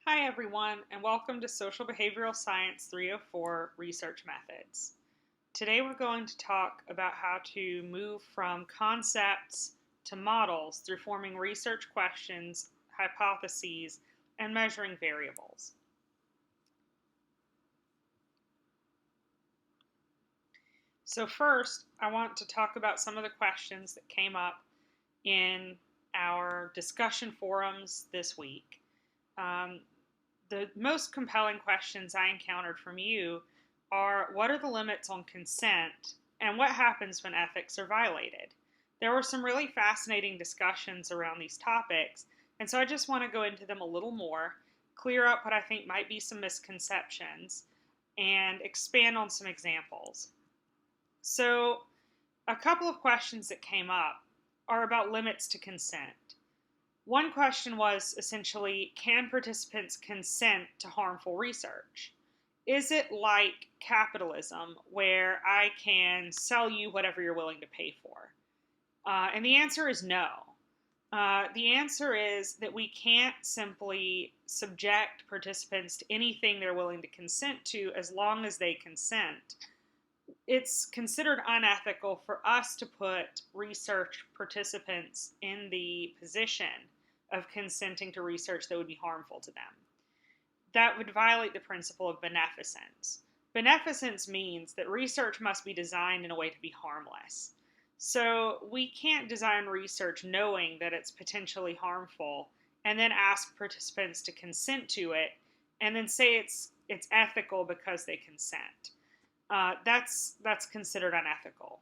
Hi everyone, and welcome to Social Behavioral Science 304 Research Methods. Today we're going to talk about how to move from concepts to models through forming research questions, hypotheses, and measuring variables. So first, I want to talk about some of the questions that came up in our discussion forums this week. The most compelling questions I encountered from you are, what are the limits on consent and what happens when ethics are violated? There were some really fascinating discussions around these topics, and so I just want to go into them a little more, clear up what I think might be some misconceptions, and expand on some examples. So, a couple of questions that came up are about limits to consent. One question was essentially, can participants consent to harmful research? Is it like capitalism where I can sell you whatever you're willing to pay for? And the answer is no. The answer is that we can't simply subject participants to anything they're willing to consent to as long as they consent. It's considered unethical for us to put research participants in the position of consenting to research that would be harmful to them. That would violate the principle of beneficence. Beneficence means that research must be designed in a way to be harmless. So we can't design research knowing that it's potentially harmful and then ask participants to consent to it and then say it's ethical because they consent. That's considered unethical.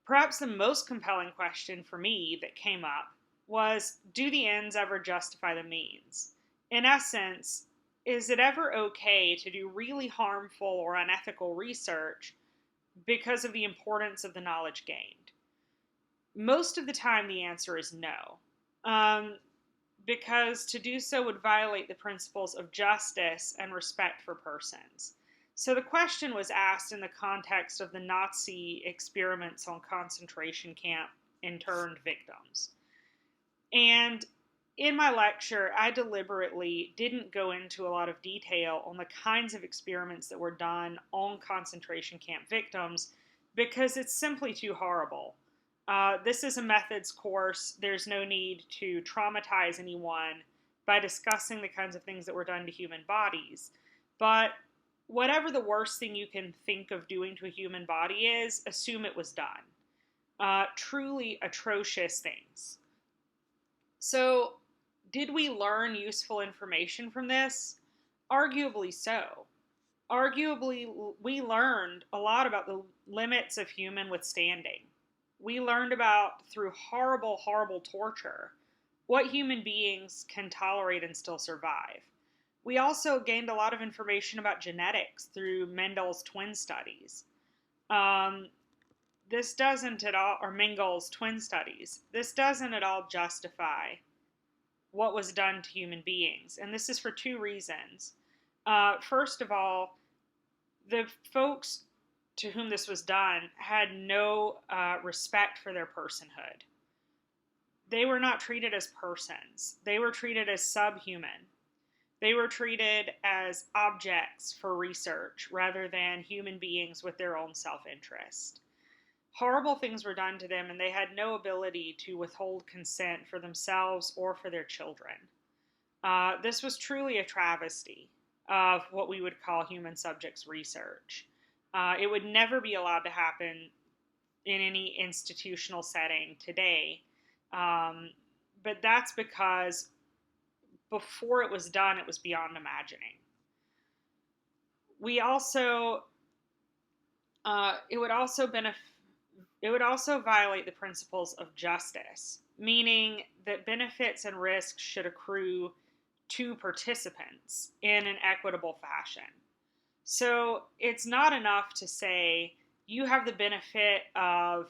Perhaps the most compelling question for me that came up was, do the ends ever justify the means? In essence, is it ever okay to do really harmful or unethical research because of the importance of the knowledge gained? Most of the time, the answer is no, because to do so would violate the principles of justice and respect for persons. So the question was asked in the context of the Nazi experiments on concentration camp interned victims. And in my lecture, I deliberately didn't go into a lot of detail on the kinds of experiments that were done on concentration camp victims because it's simply too horrible. This is a methods course. There's no need to traumatize anyone by discussing the kinds of things that were done to human bodies. But whatever the worst thing you can think of doing to a human body is, assume it was done. Truly atrocious things. So, did we learn useful information from this? Arguably so. Arguably, we learned a lot about the limits of human withstanding. We learned about, through horrible, horrible torture, what human beings can tolerate and still survive. We also gained a lot of information about genetics through Mendel's twin studies. This doesn't at all, or Mengel's twin studies, this doesn't at all justify what was done to human beings. And this is for two reasons. First of all, the folks to whom this was done had no respect for their personhood. They were not treated as persons. They were treated as subhuman. They were treated as objects for research rather than human beings with their own self-interest. Horrible things were done to them, and they had no ability to withhold consent for themselves or for their children. This was truly a travesty of what we would call human subjects research. It would never be allowed to happen in any institutional setting today, but that's because before it was done, it was beyond imagining. We also, it would also violate the principles of justice, meaning that benefits and risks should accrue to participants in an equitable fashion. So it's not enough to say you have the benefit of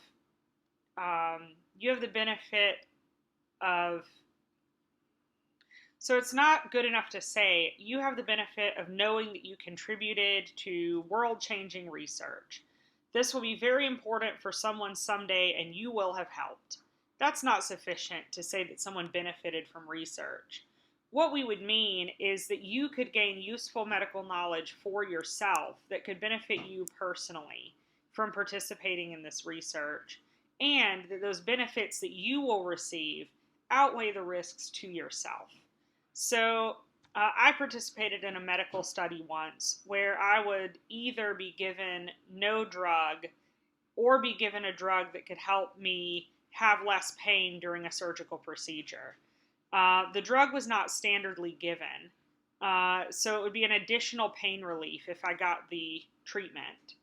So it's not good enough to say you have the benefit of knowing that you contributed to world-changing research. This will be very important for someone someday and you will have helped. That's not sufficient to say that someone benefited from research. what we would mean is that you could gain useful medical knowledge for yourself that could benefit you personally from participating in this research, and that those benefits that you will receive outweigh the risks to yourself. So, I participated in a medical study once where I would either be given no drug or be given a drug that could help me have less pain during a surgical procedure. The drug was not standardly given, so it would be an additional pain relief if I got the treatment.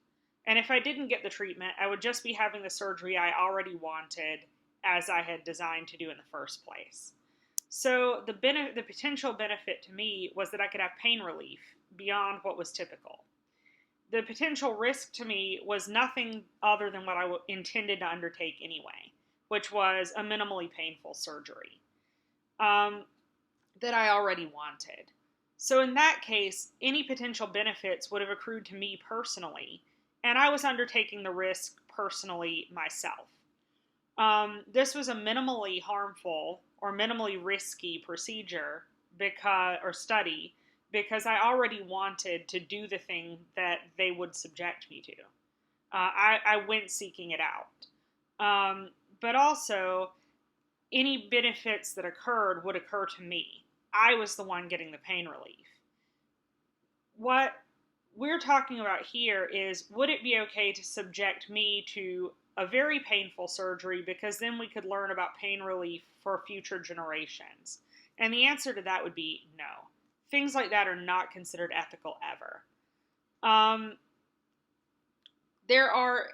And if I didn't get the treatment, I would just be having the surgery I already wanted, as I had designed to do in the first place. So the potential benefit to me was that I could have pain relief beyond what was typical. The potential risk to me was nothing other than what I intended to undertake anyway, which was a minimally painful surgery that I already wanted. So in that case, any potential benefits would have accrued to me personally, and I was undertaking the risk personally myself. This was a minimally harmful or minimally risky procedure or study because I already wanted to do the thing that they would subject me to. I went seeking it out. But also, any benefits that occurred would occur to me. I was the one getting the pain relief. What we're talking about here is, would it be okay to subject me to a very painful surgery because then we could learn about pain relief for future generations? And the answer to that would be no. Things like that are not considered ethical ever. There are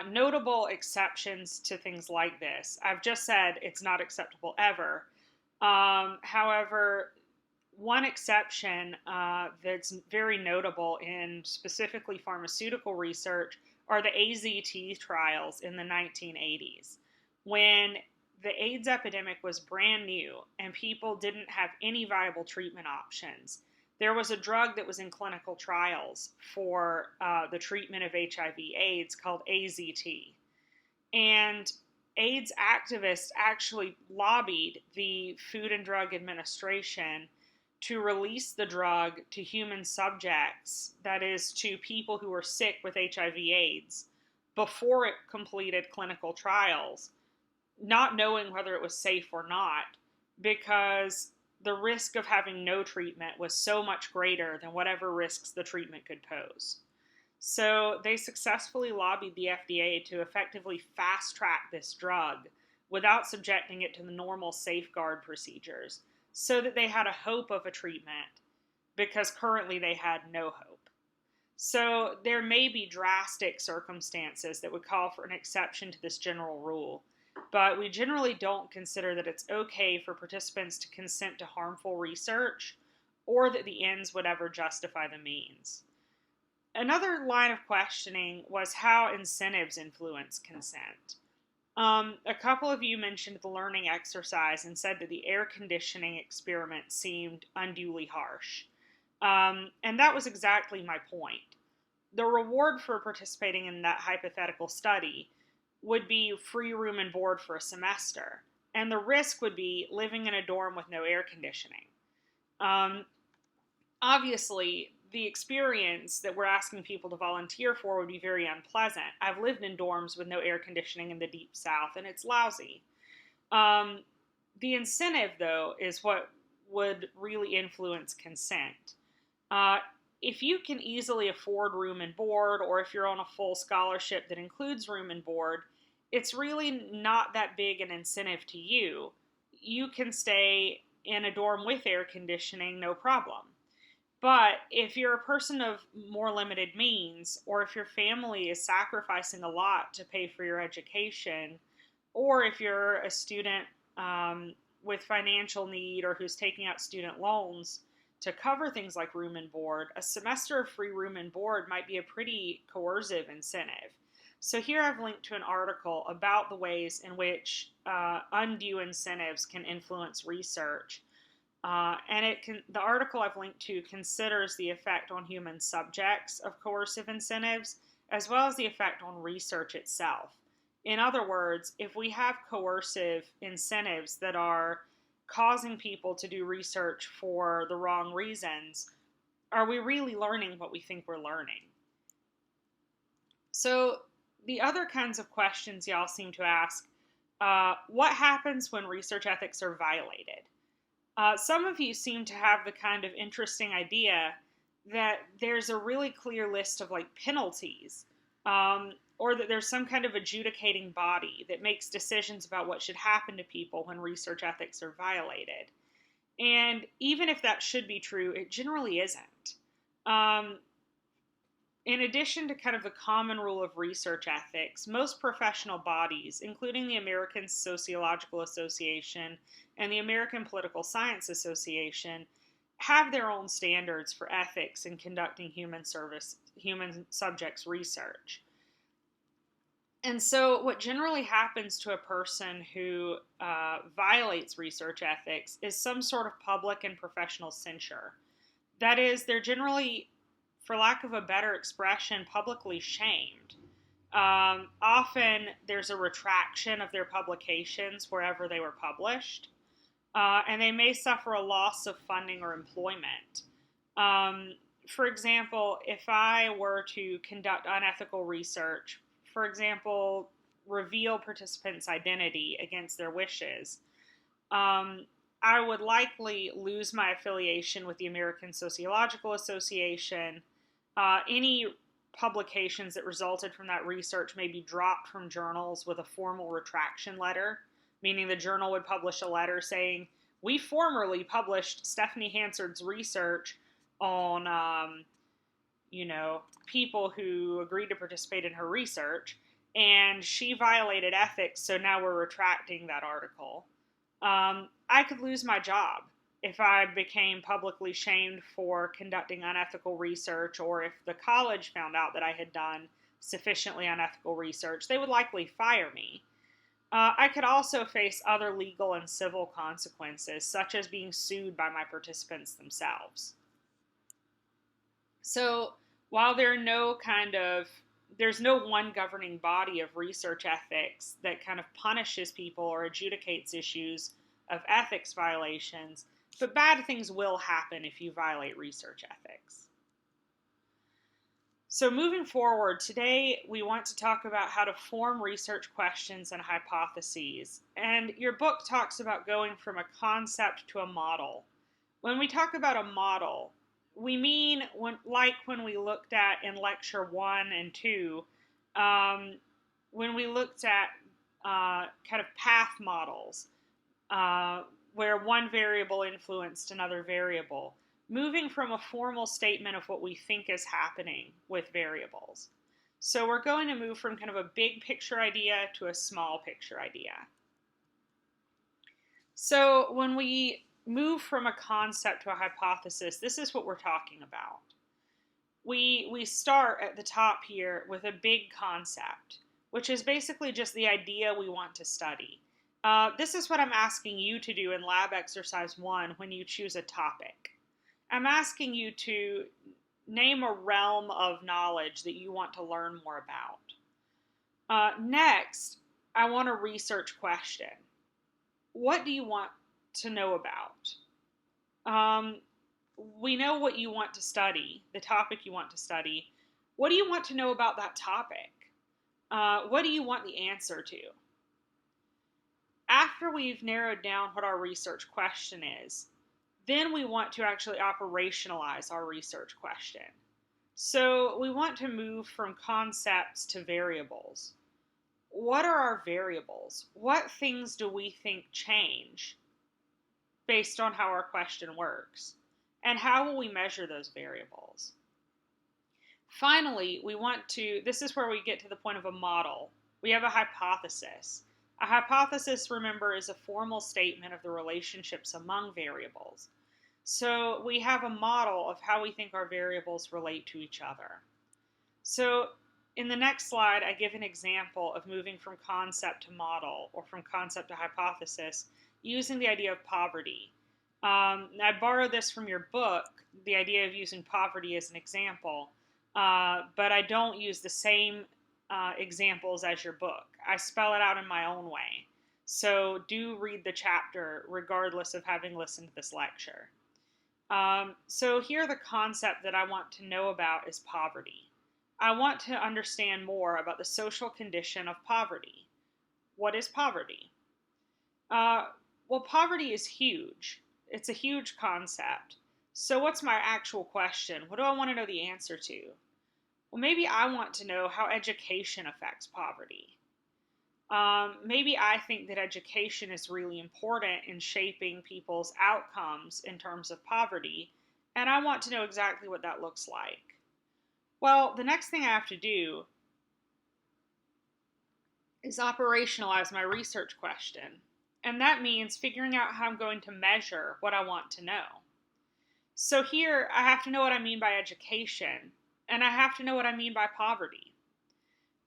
notable exceptions to things like this. I've just said it's not acceptable ever. However, one exception that's very notable in specifically pharmaceutical research are the AZT trials in the 1980s, when the AIDS epidemic was brand new and people didn't have any viable treatment options. There was a drug that was in clinical trials for the treatment of HIV/AIDS called AZT. And AIDS activists actually lobbied the Food and Drug Administration to release the drug to human subjects, that is, to people who were sick with HIV/AIDS, before it completed clinical trials, not knowing whether it was safe or not, because the risk of having no treatment was so much greater than whatever risks the treatment could pose. So they successfully lobbied the FDA to effectively fast track this drug without subjecting it to the normal safeguard procedures, so that they had a hope of a treatment, because currently they had no hope. So there may be drastic circumstances that would call for an exception to this general rule, but we generally don't consider that it's okay for participants to consent to harmful research, or that the ends would ever justify the means. Another line of questioning was how incentives influence consent. A couple of you mentioned the learning exercise and said that the air conditioning experiment seemed unduly harsh. And that was exactly my point. The reward for participating in that hypothetical study would be free room and board for a semester, and the risk would be living in a dorm with no air conditioning. Obviously, the experience that we're asking people to volunteer for would be very unpleasant. I've lived in dorms with no air conditioning in the Deep South, and it's lousy. The incentive, though, is what would really influence consent. If you can easily afford room and board, or if you're on a full scholarship that includes room and board, it's really not that big an incentive to you. You can stay in a dorm with air conditioning, no problem. But if you're a person of more limited means, or if your family is sacrificing a lot to pay for your education, or if you're a student with financial need or who's taking out student loans to cover things like room and board, a semester of free room and board might be a pretty coercive incentive. So here I've linked to an article about the ways in which undue incentives can influence research. The article I've linked to considers the effect on human subjects of coercive incentives, as well as the effect on research itself. In other words, if we have coercive incentives that are causing people to do research for the wrong reasons, are we really learning what we think we're learning? So, the other kinds of questions y'all seem to ask, what happens when research ethics are violated? Some of you seem to have the kind of interesting idea that there's a really clear list of like penalties, or that there's some kind of adjudicating body that makes decisions about what should happen to people when research ethics are violated. And even if that should be true, it generally isn't. Um, in addition to kind of the common rule of research ethics, most professional bodies, including the American Sociological Association and the American Political Science Association, have their own standards for ethics in conducting human subjects research. And so, what generally happens to a person who violates research ethics is some sort of public and professional censure. That is, they're generally, for lack of a better expression, publicly shamed. Often there's a retraction of their publications wherever they were published, and they may suffer a loss of funding or employment. For example, if I were to conduct unethical research, for example, reveal participants' identity against their wishes, I would likely lose my affiliation with the American Sociological Association. Any publications that resulted from that research may be dropped from journals with a formal retraction letter, meaning the journal would publish a letter saying, we formerly published Stephanie Hansard's research on, people who agreed to participate in her research, and she violated ethics, so now we're retracting that article. I could lose my job if I became publicly shamed for conducting unethical research, or if the college found out that I had done sufficiently unethical research, they would likely fire me. I could also face other legal and civil consequences, such as being sued by my participants themselves. So, while there's no one governing body of research ethics that kind of punishes people or adjudicates issues of ethics violations, but bad things will happen if you violate research ethics. So moving forward, today we want to talk about how to form research questions and hypotheses. And your book talks about going from a concept to a model. When we talk about a model, we mean when we looked at in lecture 1 and 2, when we looked at kind of path models, where one variable influenced another variable, moving from a formal statement of what we think is happening with variables. So we're going to move from kind of a big picture idea to a small picture idea. So when we move from a concept to a hypothesis, this is what we're talking about. We start at the top here with a big concept, which is basically just the idea we want to study. This is what I'm asking you to do in lab exercise 1 when you choose a topic. I'm asking you to name a realm of knowledge that you want to learn more about. Next, I want a research question. What do you want to know about? We know what you want to study, the topic you want to study. What do you want to know about that topic? What do you want the answer to? After we've narrowed down what our research question is, then we want to actually operationalize our research question. So we want to move from concepts to variables. What are our variables? What things do we think change based on how our question works? And how will we measure those variables? Finally, this is where we get to the point of a model. We have a hypothesis. A hypothesis, remember, is a formal statement of the relationships among variables. So we have a model of how we think our variables relate to each other. So in the next slide, I give an example of moving from concept to model, or from concept to hypothesis, using the idea of poverty. I borrow this from your book, the idea of using poverty as an example, but I don't use the same examples as your book. I spell it out in my own way. So do read the chapter regardless of having listened to this lecture. So here the concept that I want to know about is poverty. I want to understand more about the social condition of poverty. What is poverty? Well, poverty is huge. It's a huge concept. So what's my actual question? What do I want to know the answer to? Well, maybe I want to know how education affects poverty. Maybe I think that education is really important in shaping people's outcomes in terms of poverty, and I want to know exactly what that looks like. Well, the next thing I have to do is operationalize my research question, and that means figuring out how I'm going to measure what I want to know. So here, I have to know what I mean by education, and I have to know what I mean by poverty.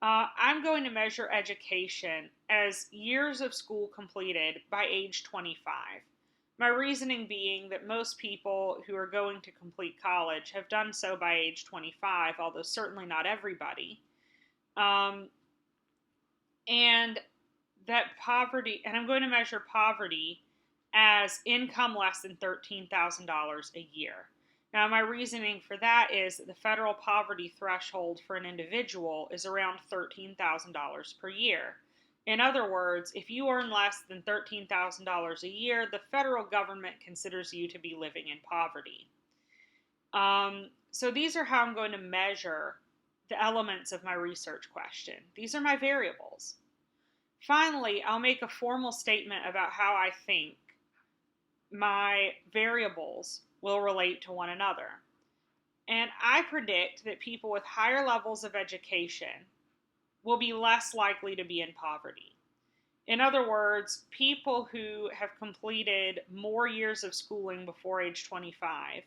I'm going to measure education as years of school completed by age 25. My reasoning being that most people who are going to complete college have done so by age 25, although certainly not everybody. And I'm going to measure poverty as income less than $13,000 a year. Now, my reasoning for that is that the federal poverty threshold for an individual is around $13,000 per year. In other words, if you earn less than $13,000 a year, the federal government considers you to be living in poverty. So these are how I'm going to measure the elements of my research question. These are my variables. Finally, I'll make a formal statement about how I think my variables will relate to one another. And I predict that people with higher levels of education will be less likely to be in poverty. In other words, people who have completed more years of schooling before age 25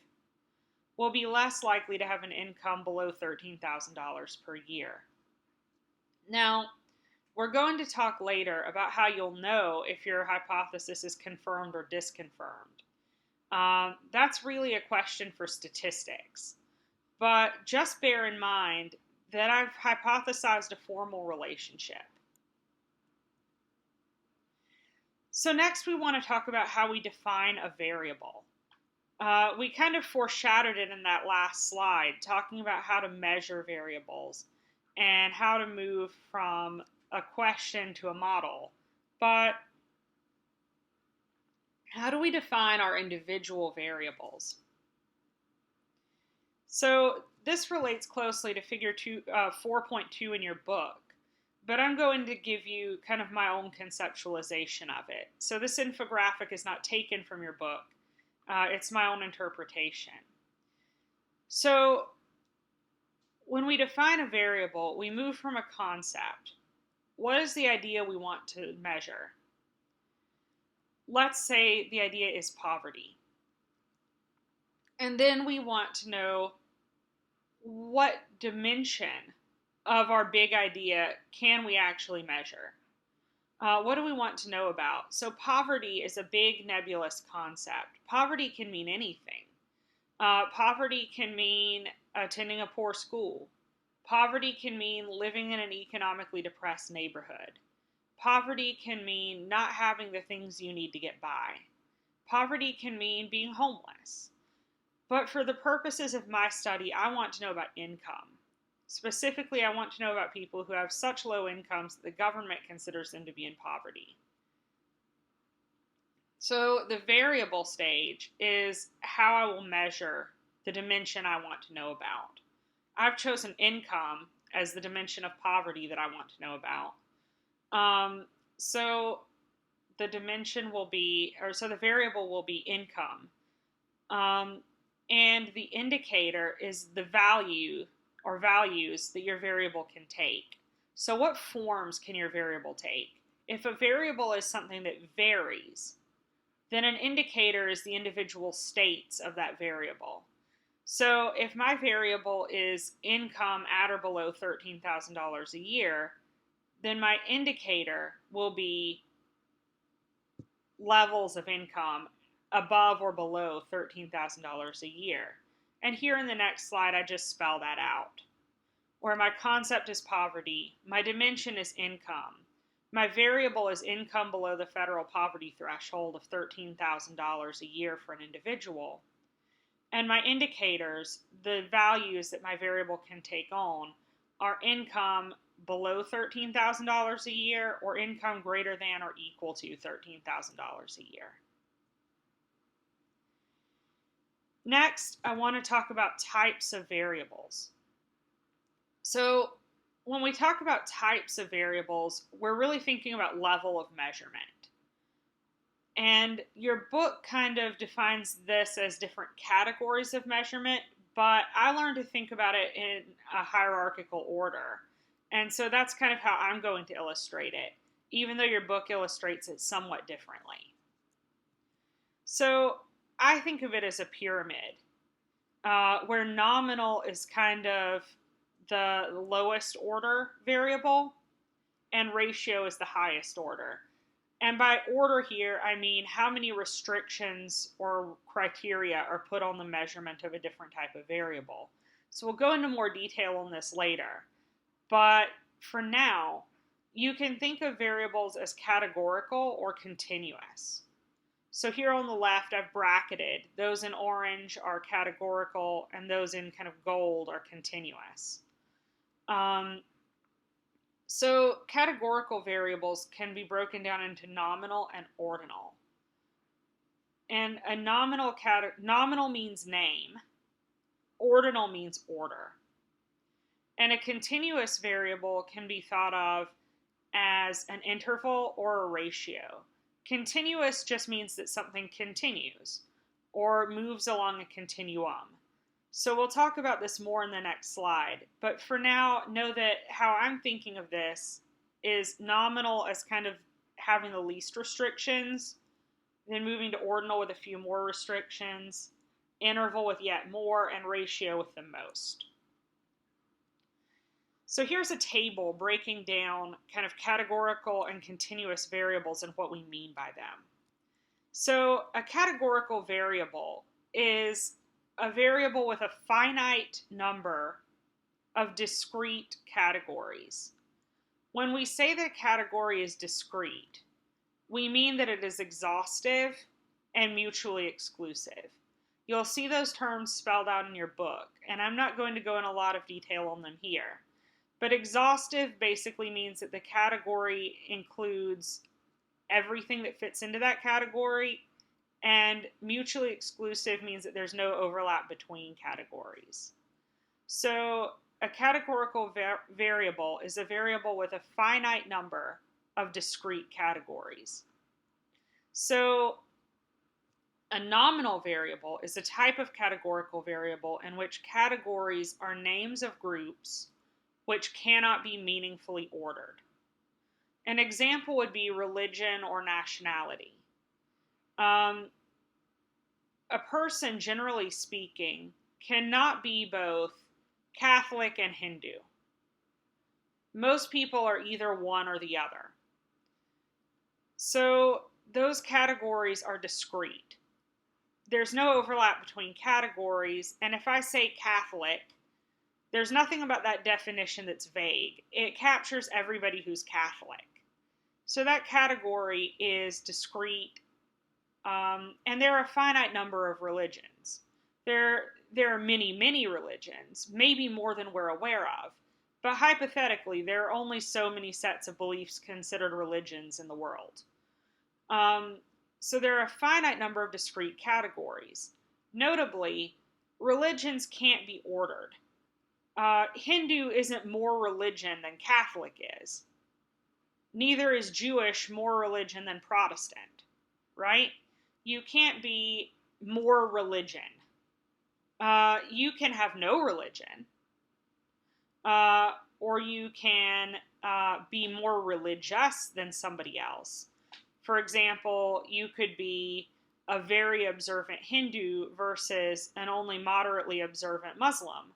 will be less likely to have an income below $13,000 per year. Now, we're going to talk later about how you'll know if your hypothesis is confirmed or disconfirmed. That's really a question for statistics. But just bear in mind that I've hypothesized a formal relationship. So next we want to talk about how we define a variable. We kind of foreshadowed it in that last slide, talking about how to measure variables and how to move from a question to a model. But how do we define our individual variables? So this relates closely to figure 4.2 in your book, but I'm going to give you kind of my own conceptualization of it. So this infographic is not taken from your book. It's my own interpretation. So when we define a variable, we move from a concept. What is the idea we want to measure? Let's say the idea is poverty. And then we want to know what dimension of our big idea can we actually measure? What do we want to know about? So poverty is a big nebulous concept. Poverty can mean anything. Poverty can mean attending a poor school. Poverty can mean living in an economically depressed neighborhood. Poverty can mean not having the things you need to get by. Poverty can mean being homeless. But for the purposes of my study, I want to know about income. Specifically, I want to know about people who have such low incomes that the government considers them to be in poverty. So the variable stage is how I will measure the dimension I want to know about. I've chosen income as the dimension of poverty that I want to know about. So the variable will be income. And the indicator is the value or values that your variable can take. So what forms can your variable take? If a variable is something that varies, then an indicator is the individual states of that variable. So if my variable is income at or below $13,000 a year, then my indicator will be levels of income above or below $13,000 a year. And here in the next slide, I just spell that out. Where my concept is poverty, my dimension is income. My variable is income below the federal poverty threshold of $13,000 a year for an individual. And my indicators, the values that my variable can take on, are income below $13,000 a year or income greater than or equal to $13,000 a year. Next, I want to talk about types of variables. So when we talk about types of variables, we're really thinking about level of measurement. And your book kind of defines this as different categories of measurement, but I learned to think about it in a hierarchical order. And so that's kind of how I'm going to illustrate it, even though your book illustrates it somewhat differently. So I think of it as a pyramid, where nominal is kind of the lowest order variable, and ratio is the highest order. And by order here, I mean how many restrictions or criteria are put on the measurement of a different type of variable. So we'll go into more detail on this later. But for now, you can think of variables as categorical or continuous. So here on the left, I've bracketed. Those in orange are categorical, and those in kind of gold are continuous. So categorical variables can be broken down into nominal and ordinal. And a nominal means name. Ordinal means order. And a continuous variable can be thought of as an interval or a ratio. Continuous just means that something continues or moves along a continuum. So we'll talk about this more in the next slide. But for now, know that how I'm thinking of this is nominal as kind of having the least restrictions, then moving to ordinal with a few more restrictions, interval with yet more, and ratio with the most. So here's a table breaking down kind of categorical and continuous variables and what we mean by them. So a categorical variable is a variable with a finite number of discrete categories. When we say that a category is discrete, we mean that it is exhaustive and mutually exclusive. You'll see those terms spelled out in your book, and I'm not going to go in a lot of detail on them here. But exhaustive basically means that the category includes everything that fits into that category, and mutually exclusive means that there's no overlap between categories. So a categorical variable is a variable with a finite number of discrete categories. So a nominal variable is a type of categorical variable in which categories are names of groups which cannot be meaningfully ordered. An example would be religion or nationality. A person, generally speaking, cannot be both Catholic and Hindu. Most people are either one or the other. So those categories are discrete. There's no overlap between categories, and if I say Catholic, there's nothing about that definition that's vague. It captures everybody who's Catholic. So that category is discrete, and there are a finite number of religions. There are many, many religions, maybe more than we're aware of, but hypothetically, there are only so many sets of beliefs considered religions in the world. So there are a finite number of discrete categories. Notably, religions can't be ordered. Hindu isn't more religion than Catholic is. Neither is Jewish more religion than Protestant, right? You can't be more religion. You can have no religion, or you can be more religious than somebody else. For example, you could be a very observant Hindu versus an only moderately observant Muslim.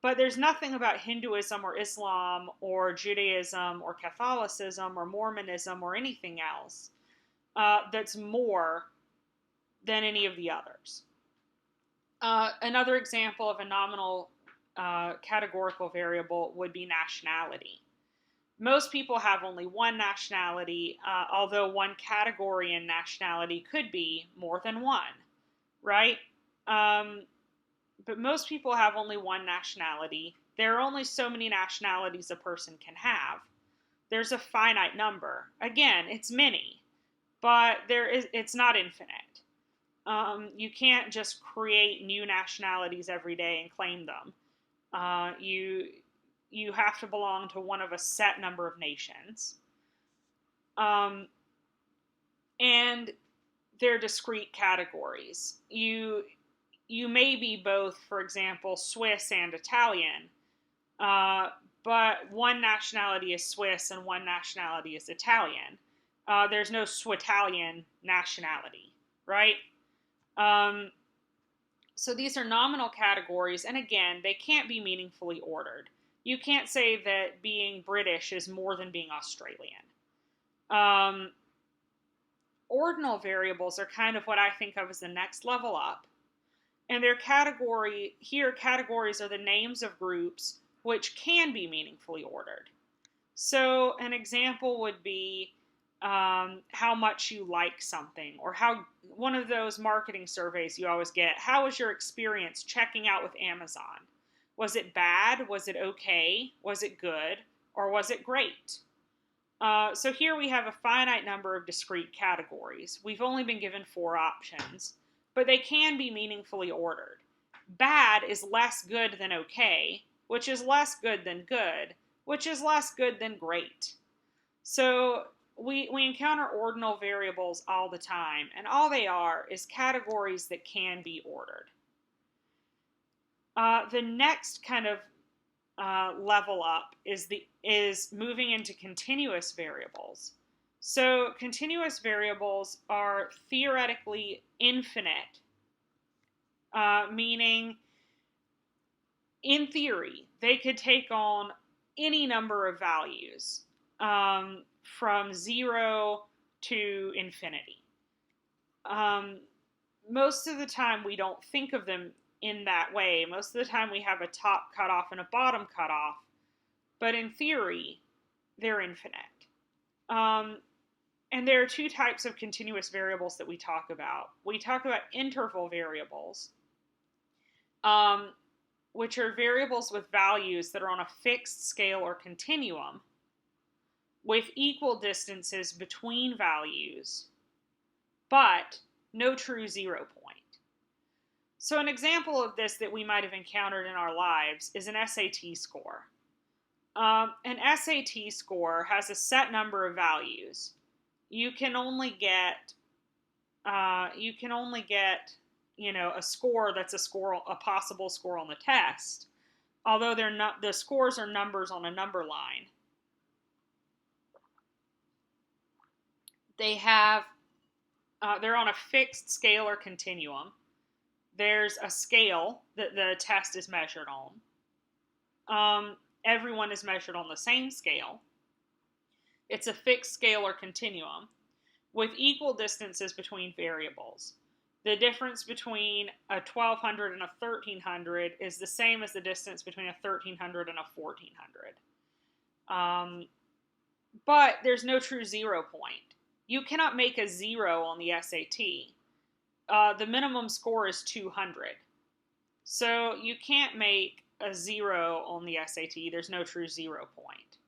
But there's nothing about Hinduism or Islam or Judaism or Catholicism or Mormonism or anything else that's more than any of the others. Another example of a nominal categorical variable would be nationality. Most people have only one nationality, although one category in nationality could be more than one, right? Um, but most people have only one nationality. There are only so many nationalities a person can have. There's a finite number. Again, it's many, but it's not infinite. You can't just create new nationalities every day and claim them. You have to belong to one of a set number of nations, and they're discrete categories. You may be both, for example, Swiss and Italian, but one nationality is Swiss and one nationality is Italian. There's no Switalian nationality, right? Um, so these are nominal categories, and again, they can't be meaningfully ordered. You can't say that being British is more than being Australian. Um, Ordinal variables are kind of what I think of as the next level up. And categories are the names of groups which can be meaningfully ordered. So an example would be how much you like something, or how one of those marketing surveys you always get. How was your experience checking out with Amazon? Was it bad? Was it okay? Was it good? Or was it great? So here we have a finite number of discrete categories. We've only been given 4 options, but they can be meaningfully ordered. Bad is less good than okay, which is less good than good, which is less good than great. So we encounter ordinal variables all the time, and all they are is categories that can be ordered. The next kind of level up is moving into continuous variables. So continuous variables are theoretically infinite, meaning in theory they could take on any number of values, from 0 to infinity. Most of the time we don't think of them in that way. Most of the time we have a top cutoff and a bottom cutoff, but in theory, they're infinite. And there are 2 types of continuous variables that we talk about. We talk about interval variables, which are variables with values that are on a fixed scale or continuum with equal distances between values, but no true 0 point. So an example of this that we might have encountered in our lives is an SAT score. An SAT score has a set number of values. You can only get a score that's a possible score on the test, although they're not. The scores are numbers on a number line. They're on a fixed scale or continuum. There's a scale that the test is measured on. Everyone is measured on the same scale. It's a fixed scale or continuum with equal distances between variables. The difference between a 1200 and a 1300 is the same as the distance between a 1300 and a 1400. But there's no true 0 point. You cannot make a 0 on the SAT. The minimum score is 200. So you can't make a 0 on the SAT. There's no true 0 point.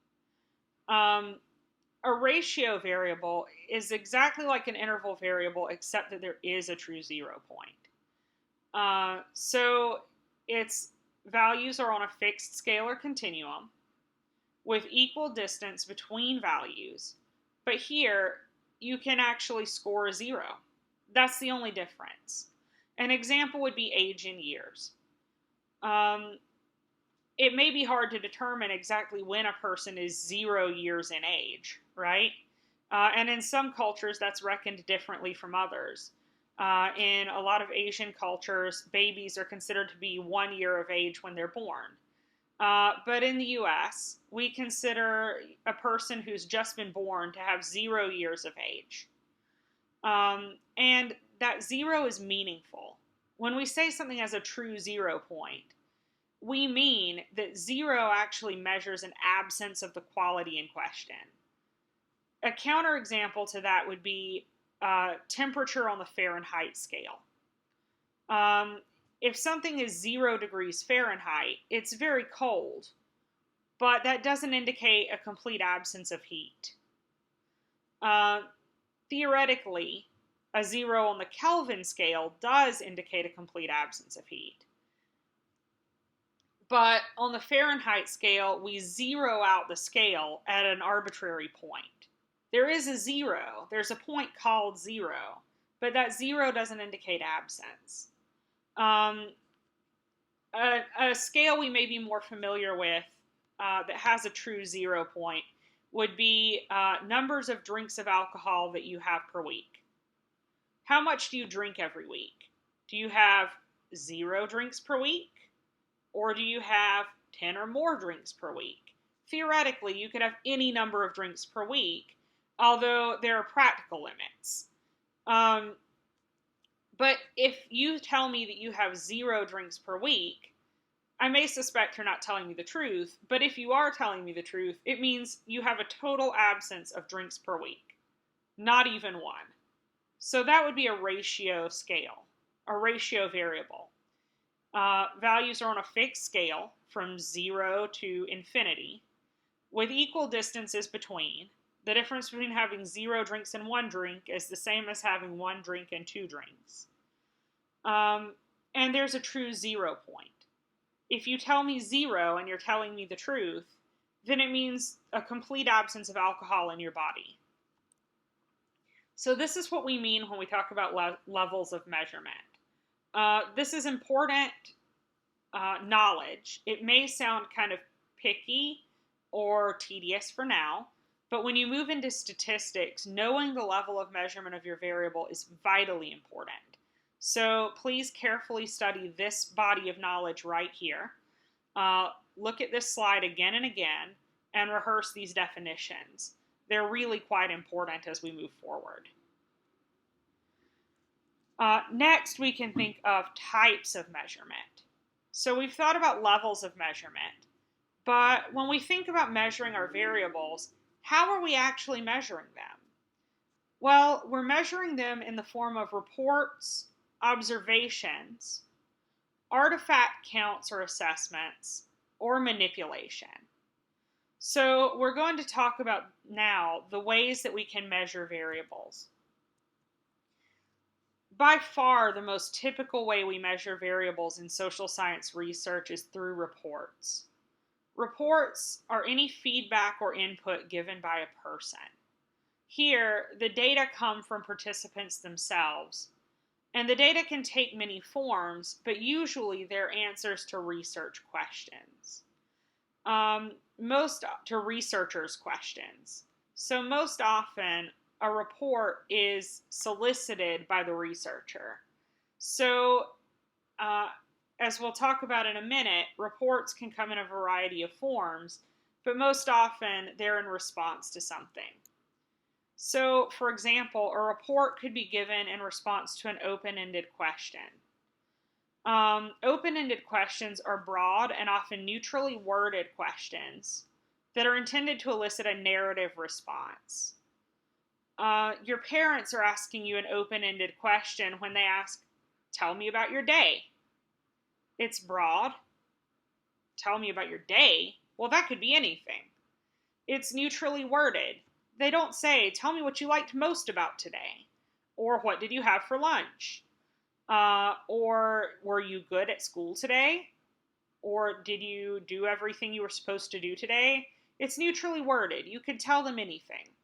A ratio variable is exactly like an interval variable, except that there is a true 0 point. So its values are on a fixed scale or continuum with equal distance between values. But here, you can actually score a 0. That's the only difference. An example would be age in years. It may be hard to determine exactly when a person is 0 years in age, right? And in some cultures, that's reckoned differently from others. In a lot of Asian cultures, babies are considered to be 1 year of age when they're born. But in the US, we consider a person who's just been born to have 0 years of age. And that 0 is meaningful. When we say something has a true 0 point, we mean that 0 actually measures an absence of the quality in question. A counterexample to that would be temperature on the Fahrenheit scale. If something is 0 degrees Fahrenheit, it's very cold, but that doesn't indicate a complete absence of heat. Theoretically, a 0 on the Kelvin scale does indicate a complete absence of heat. But on the Fahrenheit scale, we zero out the scale at an arbitrary point. There is a 0. There's a point called 0, but that 0 doesn't indicate absence. A scale we may be more familiar with that has a true 0 point would be numbers of drinks of alcohol that you have per week. How much do you drink every week? Do you have 0 drinks per week? Or do you have 10 or more drinks per week? Theoretically, you could have any number of drinks per week, although there are practical limits. But if you tell me that you have 0 drinks per week, I may suspect you're not telling me the truth, but if you are telling me the truth, it means you have a total absence of drinks per week. Not even one. So that would be a ratio scale, a ratio variable. Values are on a fixed scale from 0 to infinity, with equal distances between. The difference between having 0 drinks and 1 drink is the same as having 1 drink and 2 drinks. And there's a true 0 point. If you tell me 0 and you're telling me the truth, then it means a complete absence of alcohol in your body. So this is what we mean when we talk about levels of measurement. This is important knowledge. It may sound kind of picky or tedious for now, but when you move into statistics, knowing the level of measurement of your variable is vitally important. So please carefully study this body of knowledge right here. Look at this slide again and again and rehearse these definitions. They're really quite important as we move forward. Next, we can think of types of measurement. So we've thought about levels of measurement, but when we think about measuring our variables, how are we actually measuring them? Well, we're measuring them in the form of reports, observations, artifact counts or assessments, or manipulation. So we're going to talk about now the ways that we can measure variables. By far, the most typical way we measure variables in social science research is through reports. Reports are any feedback or input given by a person. Here, the data come from participants themselves, and the data can take many forms, but usually they're answers to research questions. Most to researchers' questions. So most often, a report is solicited by the researcher. So, as we'll talk about in a minute, reports can come in a variety of forms, but most often they're in response to something. So, for example, a report could be given in response to an open-ended question. Open-ended questions are broad and often neutrally worded questions that are intended to elicit a narrative response. Your parents are asking you an open-ended question when they ask, "Tell me about your day." It's broad. Tell me about your day? Well, that could be anything. It's neutrally worded. They don't say, "Tell me what you liked most about today," or "What did you have for lunch?" Or "Were you good at school today?" Or "Did you do everything you were supposed to do today?" It's neutrally worded. You could tell them anything.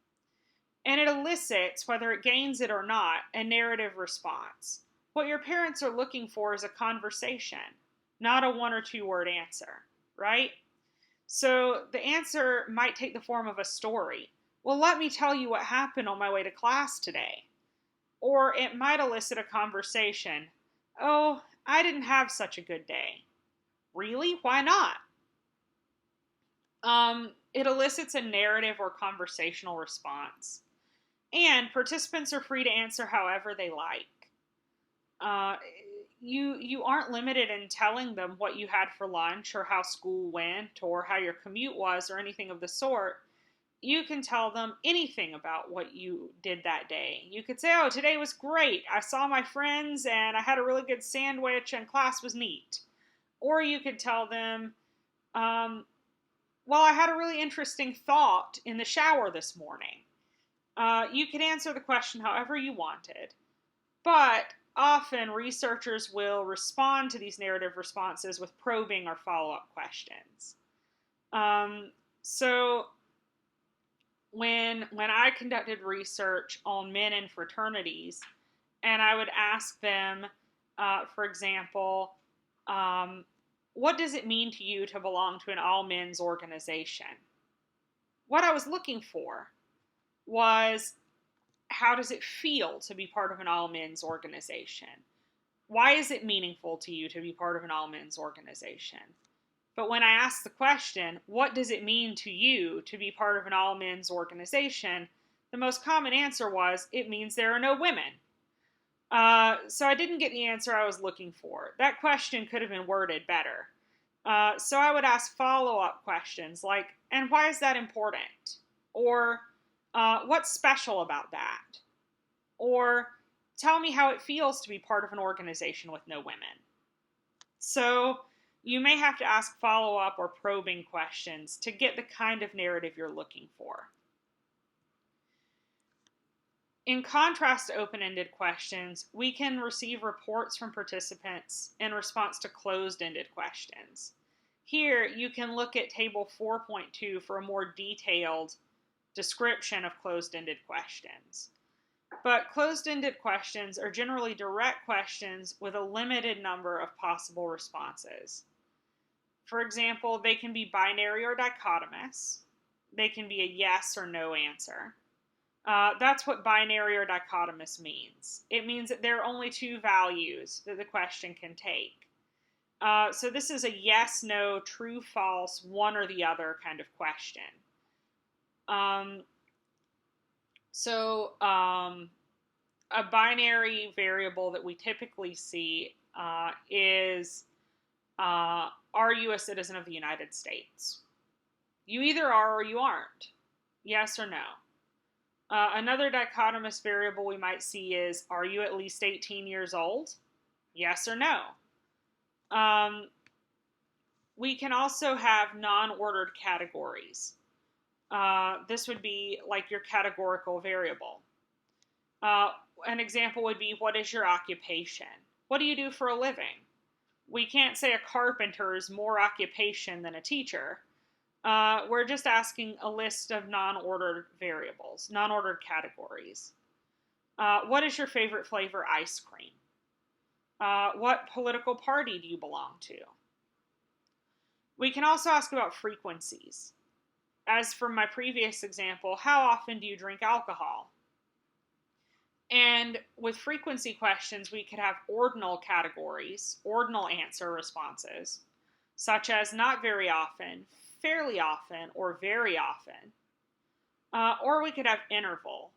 And it elicits, whether it gains it or not, a narrative response. What your parents are looking for is a conversation, not a 1 or 2 word answer, right? So the answer might take the form of a story. "Well, let me tell you what happened on my way to class today." Or it might elicit a conversation. "Oh, I didn't have such a good day." "Really? Why not?" It elicits a narrative or conversational response. And participants are free to answer however they like. you aren't limited in telling them what you had for lunch or how school went or how your commute was or anything of the sort. You can tell them anything about what you did that day. You could say, "Oh, today was great. I saw my friends and I had a really good sandwich and class was neat." Or you could tell them, "Well, I had a really interesting thought in the shower this morning." You could answer the question however you wanted, but often researchers will respond to these narrative responses with probing or follow-up questions. So when I conducted research on men in fraternities, and I would ask them, for example, what does it mean to you to belong to an all men's organization? What I was looking for was, how does it feel to be part of an all men's organization? Why is it meaningful to you to be part of an all men's organization? But when I asked the question, what does it mean to you to be part of an all men's organization? The most common answer was, it means there are no women. So I didn't get the answer I was looking for. That question could have been worded better. So I would ask follow-up questions like, and why is that important? Or, what's special about that? Or, tell me how it feels to be part of an organization with no women. So you may have to ask follow-up or probing questions to get the kind of narrative you're looking for. In contrast to open-ended questions, we can receive reports from participants in response to closed-ended questions. Here, you can look at Table 4.2 for a more detailed description of closed-ended questions. But closed-ended questions are generally direct questions with a limited number of possible responses. For example, they can be binary or dichotomous. They can be a yes or no answer. That's what binary or dichotomous means. It means that there are only two values that the question can take. So this is a yes, no, true, false, one or the other kind of question. A binary variable that we typically see is, are you a citizen of the United States? You either are or you aren't. Yes or no. Another dichotomous variable we might see is, are you at least 18 years old? Yes or no. We can also have non-ordered categories. This would be like your categorical variable. An example would be, what is your occupation? What do you do for a living? We can't say a carpenter is more occupation than a teacher. We're just asking a list of non-ordered variables, non-ordered categories. What is your favorite flavor ice cream? What political party do you belong to? We can also ask about frequencies. As from my previous example, how often do you drink alcohol? And with frequency questions, we could have ordinal categories, ordinal answer responses, such as not very often, fairly often, or very often. Or we could have interval.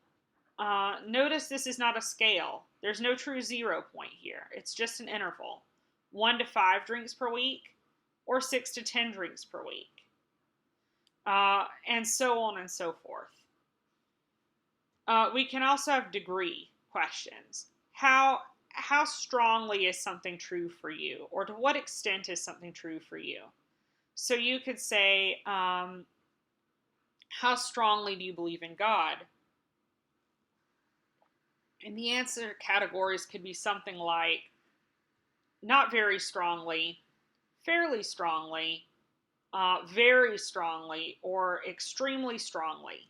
Notice this is not a scale. There's no true 0 point here. It's just an interval. 1 to 5 drinks per week, or 6 to 10 drinks per week. And so on and so forth. We can also have degree questions. How strongly is something true for you? Or to what extent is something true for you? So you could say, how strongly do you believe in God? And the answer categories could be something like, not very strongly, fairly strongly, very strongly, or extremely strongly.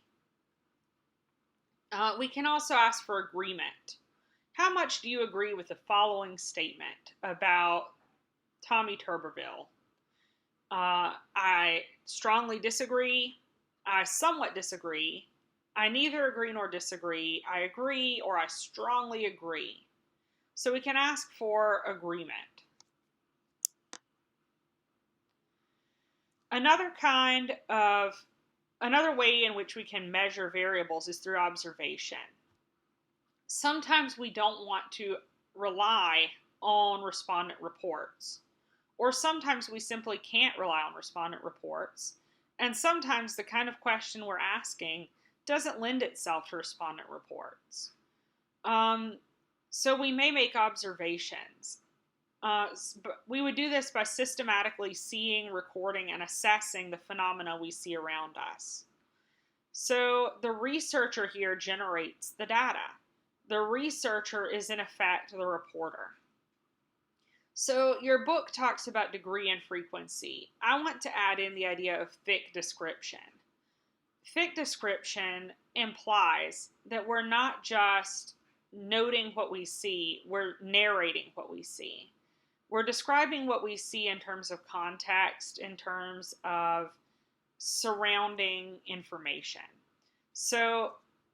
We can also ask for agreement. How much do you agree with the following statement about Tommy Tuberville? I strongly disagree. I somewhat disagree. I neither agree nor disagree. I agree, or I strongly agree. So we can ask for agreement. Another way in which we can measure variables is through observation. Sometimes we don't want to rely on respondent reports. Or sometimes we simply can't rely on respondent reports. And sometimes the kind of question we're asking doesn't lend itself to respondent reports. So we may make observations. We would do this by systematically seeing, recording, and assessing the phenomena we see around us. So the researcher here generates the data. The researcher is in effect the reporter. So your book talks about degree and frequency. I want to add in the idea of thick description. Thick description implies that we're not just noting what we see, we're narrating what we see. We're describing what we see in terms of context, in terms of surrounding information. So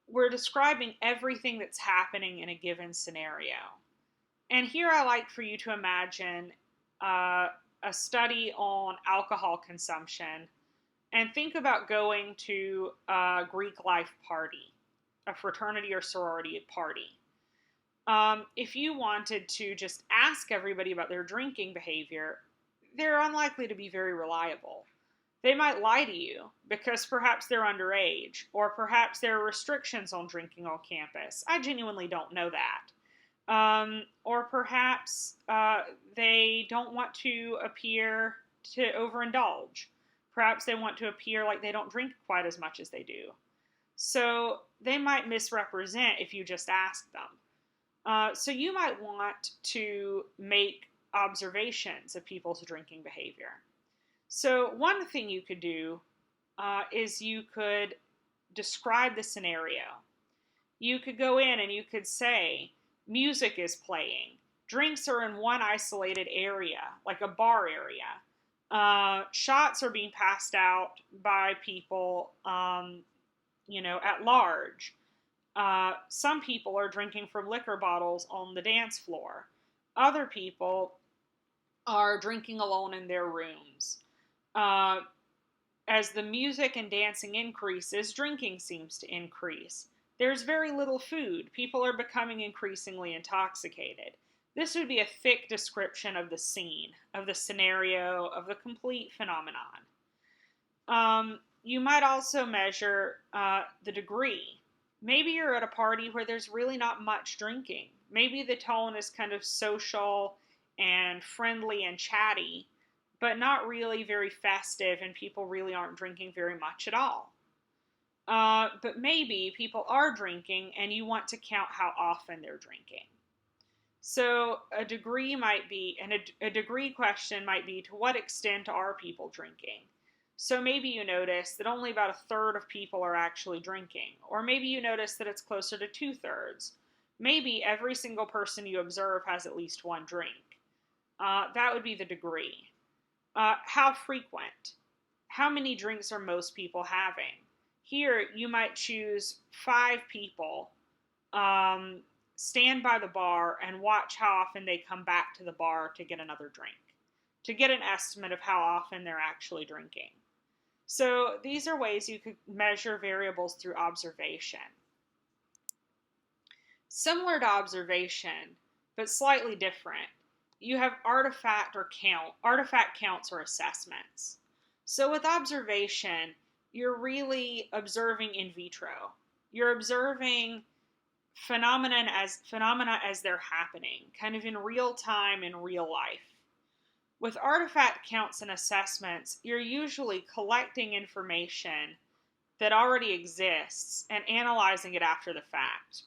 we're describing everything that's happening in a given scenario. And here I like for you to imagine a study on alcohol consumption and think about going to a Greek life party, a fraternity or sorority party. If you wanted to just ask everybody about their drinking behavior, they're unlikely to be very reliable. They might lie to you because perhaps they're underage, or perhaps there are restrictions on drinking on campus. I genuinely don't know that. Or perhaps they don't want to appear to overindulge. Perhaps they want to appear like they don't drink quite as much as they do. So they might misrepresent if you just ask them. So you might want to make observations of people's drinking behavior. So one thing you could do is you could describe the scenario. You could go in and you could say, music is playing. Drinks are in one isolated area, like a bar area. Shots are being passed out by people, at large. Some people are drinking from liquor bottles on the dance floor. Other people are drinking alone in their rooms. As the music and dancing increases, drinking seems to increase. There's very little food. People are becoming increasingly intoxicated. This would be a thick description of the scene, of the scenario, of the complete phenomenon. You might also measure the degree. Maybe you're at a party where there's really not much drinking. Maybe the tone is kind of social and friendly and chatty, but not really very festive, and people really aren't drinking very much at all. But maybe people are drinking and you want to count how often they're drinking. So a degree might be, and a degree question might be, to what extent are people drinking? So maybe you notice that only about a third of people are actually drinking, or maybe you notice that it's closer to 2/3. Maybe every single person you observe has at least one drink. That would be the degree. How frequent? How many drinks are most people having? Here, you might choose 5 people, stand by the bar, and watch how often they come back to the bar to get another drink, to get an estimate of how often they're actually drinking. So these are ways you could measure variables through observation. Similar to observation, but slightly different, you have artifact counts or assessments. So with observation, you're really observing in vitro. You're observing phenomena as they're happening, kind of in real time, in real life. With artifact counts and assessments, you're usually collecting information that already exists and analyzing it after the fact.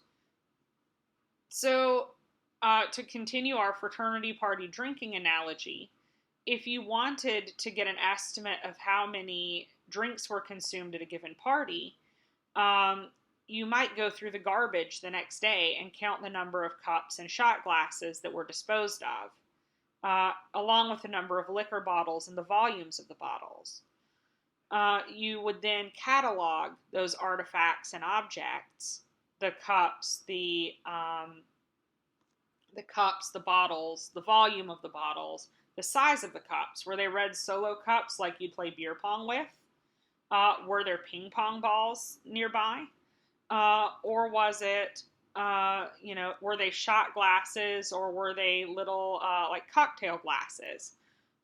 So, to continue our fraternity party drinking analogy, if you wanted to get an estimate of how many drinks were consumed at a given party, you might go through the garbage the next day and count the number of cups and shot glasses that were disposed of, along with the number of liquor bottles and the volumes of the bottles. You would then catalog those artifacts and objects, the cups, the bottles, the volume of the bottles, the size of the cups. Were they red Solo cups like you'd play beer pong with? Were there ping pong balls nearby? Or was it were they shot glasses or were they little like cocktail glasses?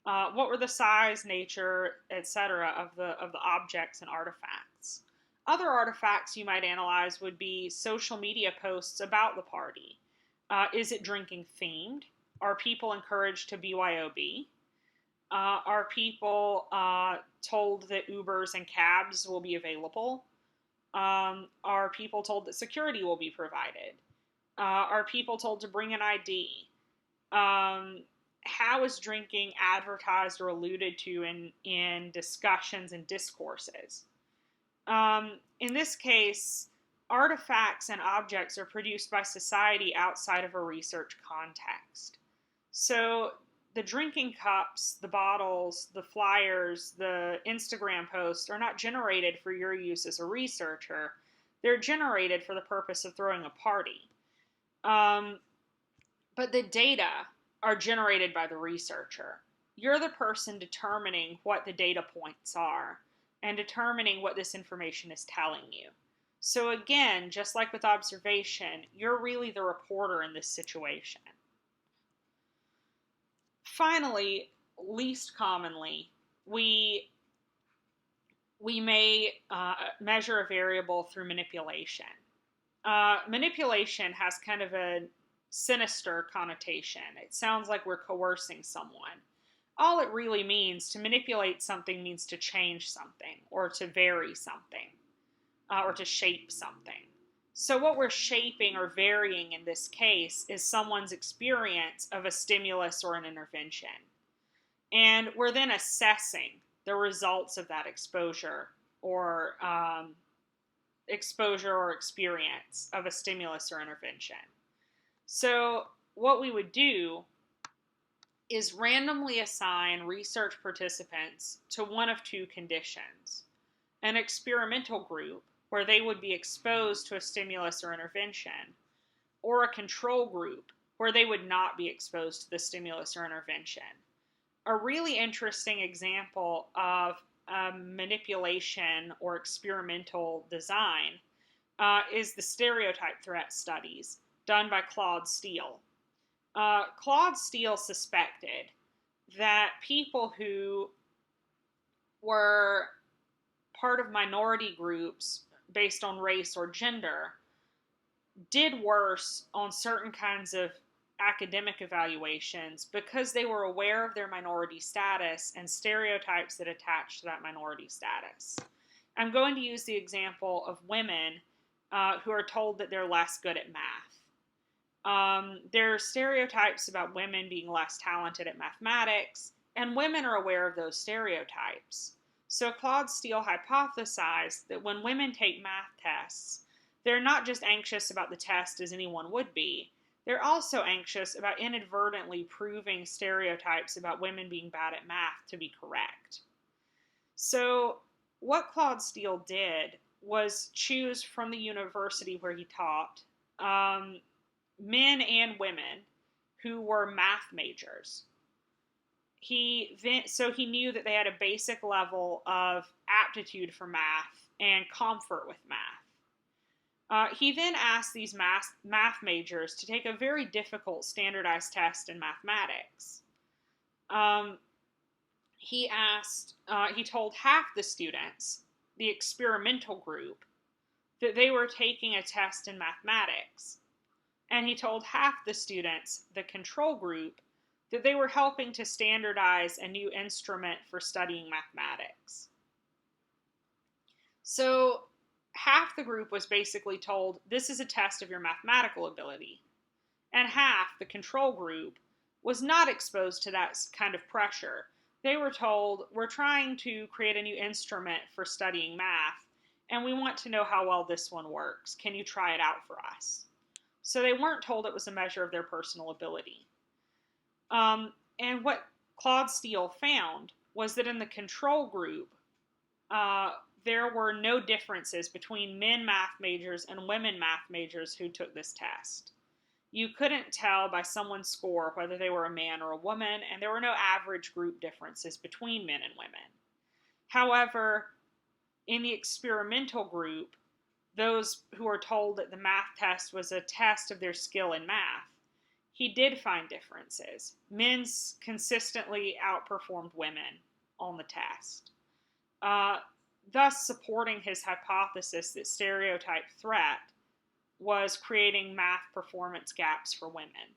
What were the size, nature, etc. of the objects and artifacts? Other artifacts you might analyze would be social media posts about the party. Is it drinking themed? Are people encouraged to BYOB? Are people told that Ubers and cabs will be available? Are people told that security will be provided? Are people told to bring an ID? How is drinking advertised or alluded to in discussions and discourses? In this case, artifacts and objects are produced by society outside of a research context. So the drinking cups, the bottles, the flyers, the Instagram posts are not generated for your use as a researcher. They're generated for the purpose of throwing a party. But the data are generated by the researcher. You're the person determining what the data points are and determining what this information is telling you. So again, just like with observation, you're really the reporter in this situation. Finally, least commonly, we may measure a variable through manipulation. Manipulation has kind of a sinister connotation. It sounds like we're coercing someone. All it really means, to manipulate something, means to change something, or to vary something, or to shape something. So what we're shaping or varying in this case is someone's experience of a stimulus or an intervention. And we're then assessing the results of that exposure or experience of a stimulus or intervention. So what we would do is randomly assign research participants to one of two conditions: an experimental group, where they would be exposed to a stimulus or intervention, or a control group, where they would not be exposed to the stimulus or intervention. A really interesting example of manipulation or experimental design is the stereotype threat studies done by Claude Steele. Claude Steele suspected that people who were part of minority groups based on race or gender did worse on certain kinds of academic evaluations because they were aware of their minority status and stereotypes that attach to that minority status. I'm going to use the example of women who are told that they're less good at math. There are stereotypes about women being less talented at mathematics, and women are aware of those stereotypes. So Claude Steele hypothesized that when women take math tests, they're not just anxious about the test as anyone would be, they're also anxious about inadvertently proving stereotypes about women being bad at math to be correct. So what Claude Steele did was choose from the university where he taught men and women who were math majors. So he knew that they had a basic level of aptitude for math and comfort with math. He then asked these math majors to take a very difficult standardized test in mathematics. He told half the students, the experimental group, that they were taking a test in mathematics. And he told half the students, the control group, that they were helping to standardize a new instrument for studying mathematics. So half the group was basically told, this is a test of your mathematical ability. And half, the control group, was not exposed to that kind of pressure. They were told, we're trying to create a new instrument for studying math, and we want to know how well this one works. Can you try it out for us? So they weren't told it was a measure of their personal ability. And what Claude Steele found was that in the control group, there were no differences between men math majors and women math majors who took this test. You couldn't tell by someone's score whether they were a man or a woman, and there were no average group differences between men and women. However, in the experimental group, those who are told that the math test was a test of their skill in math, he did find differences. Men consistently outperformed women on the test, thus supporting his hypothesis that stereotype threat was creating math performance gaps for women.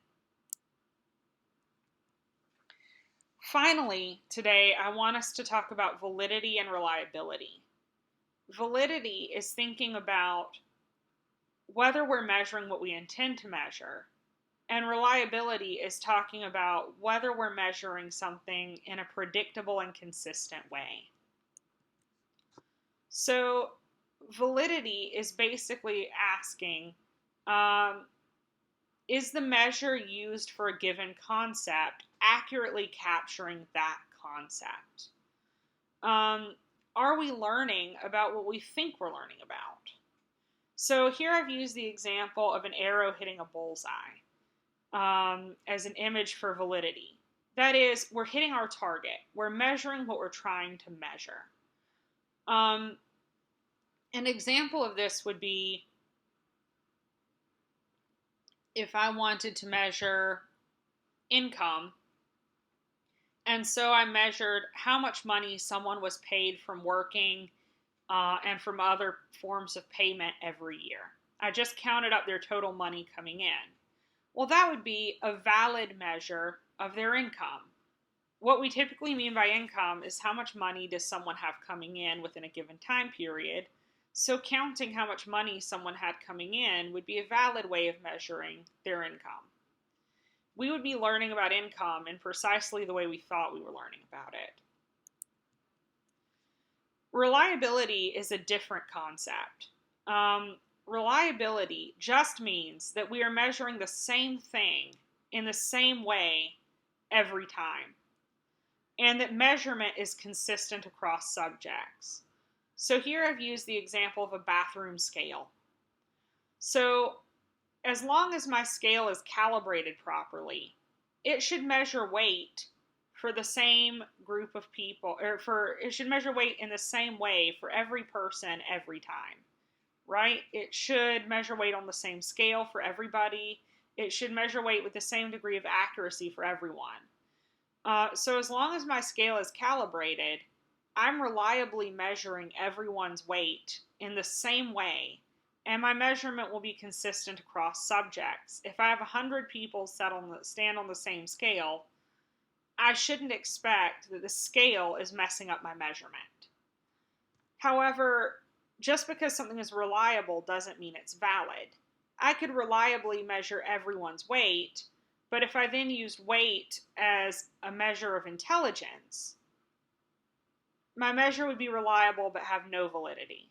Finally, today, I want us to talk about validity and reliability. Validity is thinking about whether we're measuring what we intend to measure, and reliability is talking about whether we're measuring something in a predictable and consistent way. So, validity is basically asking, is the measure used for a given concept accurately capturing that concept? Are we learning about what we think we're learning about? So here I've used the example of an arrow hitting a bullseye as an image for validity. That is, we're hitting our target. We're measuring what we're trying to measure. An example of this would be if I wanted to measure income, and so I measured how much money someone was paid from working and from other forms of payment every year. I just counted up their total money coming in. Well, that would be a valid measure of their income. What we typically mean by income is how much money does someone have coming in within a given time period. So counting how much money someone had coming in would be a valid way of measuring their income. We would be learning about income in precisely the way we thought we were learning about it. Reliability is a different concept. Reliability just means that we are measuring the same thing in the same way every time, and that measurement is consistent across subjects. So here I've used the example of a bathroom scale. So as long as my scale is calibrated properly, it should measure weight for the same group of people, it should measure weight in the same way for every person every time, right? It should measure weight on the same scale for everybody. It should measure weight with the same degree of accuracy for everyone. So as long as my scale is calibrated, I'm reliably measuring everyone's weight in the same way, and my measurement will be consistent across subjects. If I have 100 people stand on the same scale, I shouldn't expect that the scale is messing up my measurement. However, just because something is reliable doesn't mean it's valid. I could reliably measure everyone's weight, but if I then used weight as a measure of intelligence, my measure would be reliable but have no validity.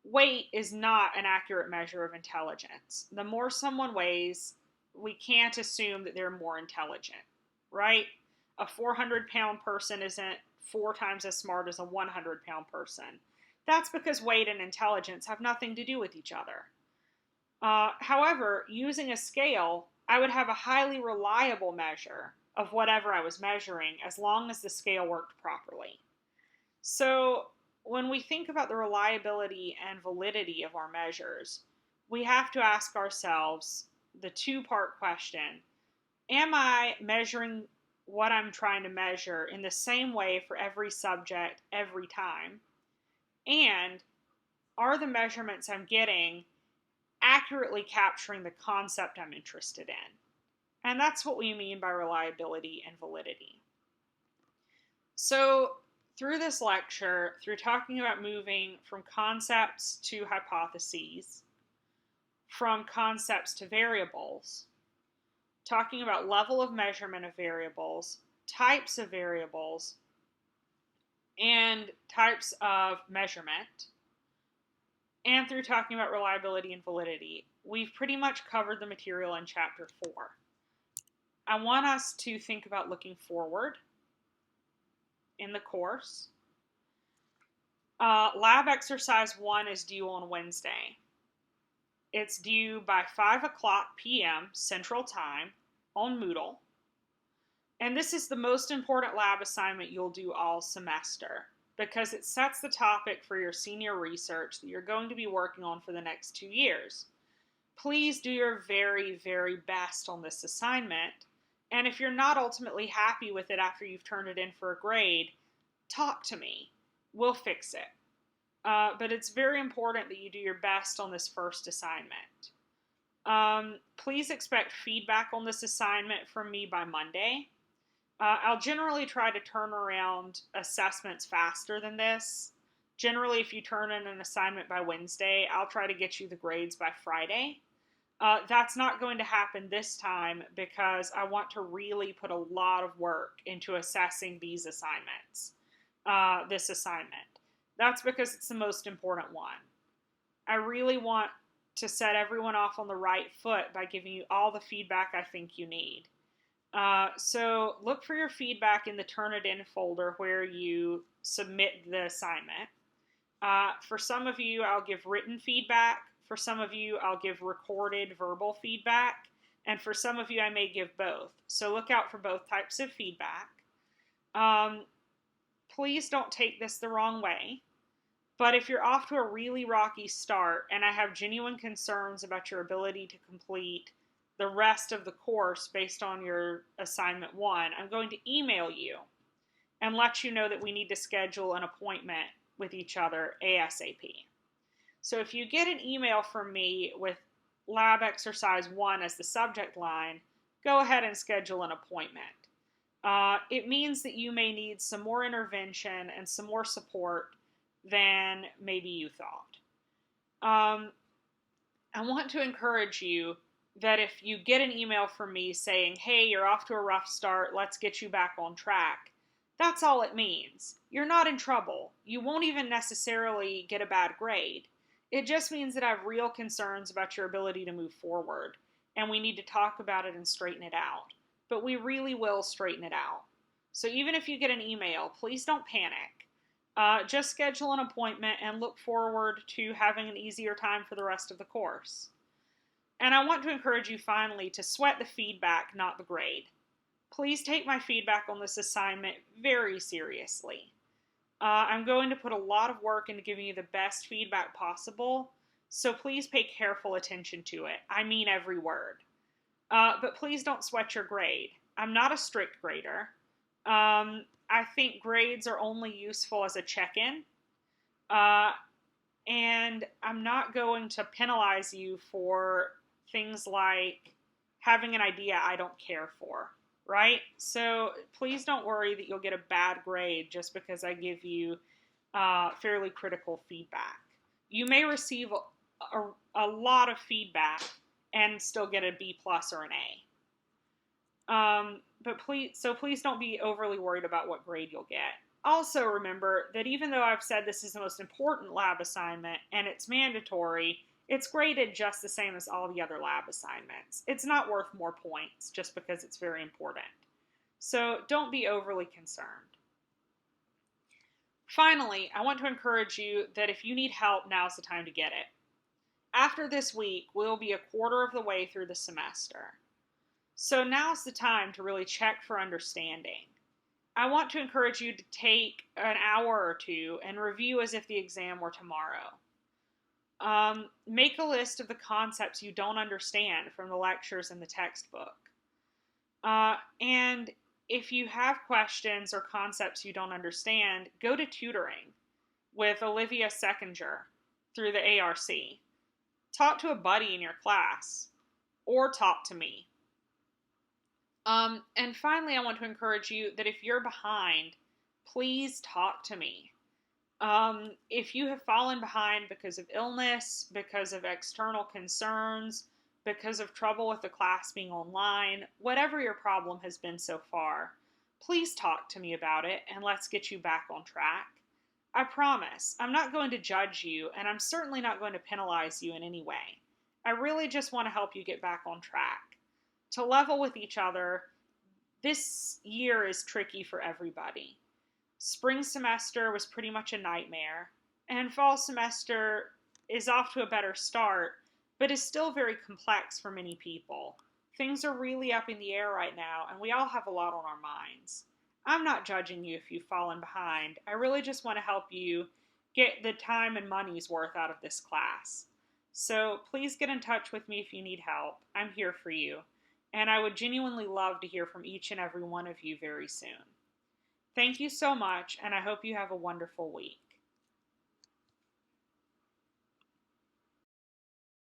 Weight is not an accurate measure of intelligence. The more someone weighs, we can't assume that they're more intelligent, right? A 400-pound person isn't 4 times as smart as a 100-pound person. That's because weight and intelligence have nothing to do with each other. However, using a scale, I would have a highly reliable measure of whatever I was measuring as long as the scale worked properly. So when we think about the reliability and validity of our measures, we have to ask ourselves the two-part question: am I measuring what I'm trying to measure in the same way for every subject every time? And are the measurements I'm getting accurately capturing the concept I'm interested in? And that's what we mean by reliability and validity. So through this lecture, through talking about moving from concepts to hypotheses, from concepts to variables, talking about level of measurement of variables, types of variables, and types of measurement, and through talking about reliability and validity, we've pretty much covered the material in Chapter 4. I want us to think about looking forward in the course. Lab exercise 1 is due on Wednesday. It's due by 5 o'clock p.m. Central Time on Moodle. And this is the most important lab assignment you'll do all semester, because it sets the topic for your senior research that you're going to be working on for the next 2 years. Please do your very, very best on this assignment. And if you're not ultimately happy with it after you've turned it in for a grade, talk to me. We'll fix it. But it's very important that you do your best on this first assignment. Please expect feedback on this assignment from me by Monday. I'll generally try to turn around assessments faster than this. Generally, if you turn in an assignment by Wednesday, I'll try to get you the grades by Friday. That's not going to happen this time because I want to really put a lot of work into assessing these assignments, this assignment. That's because it's the most important one. I really want to set everyone off on the right foot by giving you all the feedback I think you need. So look for your feedback in the Turn It In folder where you submit the assignment. For some of you, I'll give written feedback. For some of you, I'll give recorded verbal feedback. And for some of you, I may give both. So look out for both types of feedback. Please don't take this the wrong way. But if you're off to a really rocky start and I have genuine concerns about your ability to complete the rest of the course based on your assignment 1, I'm going to email you and let you know that we need to schedule an appointment with each other ASAP. So if you get an email from me with lab exercise 1 as the subject line, go ahead and schedule an appointment. It means that you may need some more intervention and some more support than maybe you thought. I want to encourage you that if you get an email from me saying, hey, you're off to a rough start, let's get you back on track, that's all it means. You're not in trouble. You won't even necessarily get a bad grade. It just means that I have real concerns about your ability to move forward, and we need to talk about it and straighten it out. But we really will straighten it out. So even if you get an email, please don't panic. Just schedule an appointment and look forward to having an easier time for the rest of the course. And I want to encourage you finally to sweat the feedback, not the grade. Please take my feedback on this assignment very seriously. I'm going to put a lot of work into giving you the best feedback possible, so please pay careful attention to it. I mean every word. But please don't sweat your grade. I'm not a strict grader. I think grades are only useful as a check-in, and I'm not going to penalize you for things like having an idea I don't care for, right? So please don't worry that you'll get a bad grade just because I give you fairly critical feedback. You may receive a lot of feedback and still get a B+ or an A. But please don't be overly worried about what grade you'll get. Also remember that even though I've said this is the most important lab assignment and it's mandatory, it's graded just the same as all the other lab assignments. It's not worth more points just because it's very important. So don't be overly concerned. Finally, I want to encourage you that if you need help, now's the time to get it. After this week, we'll be a quarter of the way through the semester. So now's the time to really check for understanding. I want to encourage you to take an hour or two and review as if the exam were tomorrow. Make a list of the concepts you don't understand from the lectures in the textbook. And if you have questions or concepts you don't understand, go to tutoring with Olivia Seckinger through the ARC. Talk to a buddy in your class, or talk to me. And finally, I want to encourage you that if you're behind, please talk to me. If you have fallen behind because of illness, because of external concerns, because of trouble with the class being online, whatever your problem has been so far, please talk to me about it and let's get you back on track. I promise, I'm not going to judge you, and I'm certainly not going to penalize you in any way. I really just want to help you get back on track. To level with each other, this year is tricky for everybody. Spring semester was pretty much a nightmare, and fall semester is off to a better start, but is still very complex for many people. Things are really up in the air right now, and we all have a lot on our minds. I'm not judging you if you've fallen behind. I really just want to help you get the time and money's worth out of this class. So please get in touch with me if you need help. I'm here for you. And I would genuinely love to hear from each and every one of you very soon. Thank you so much, and I hope you have a wonderful week.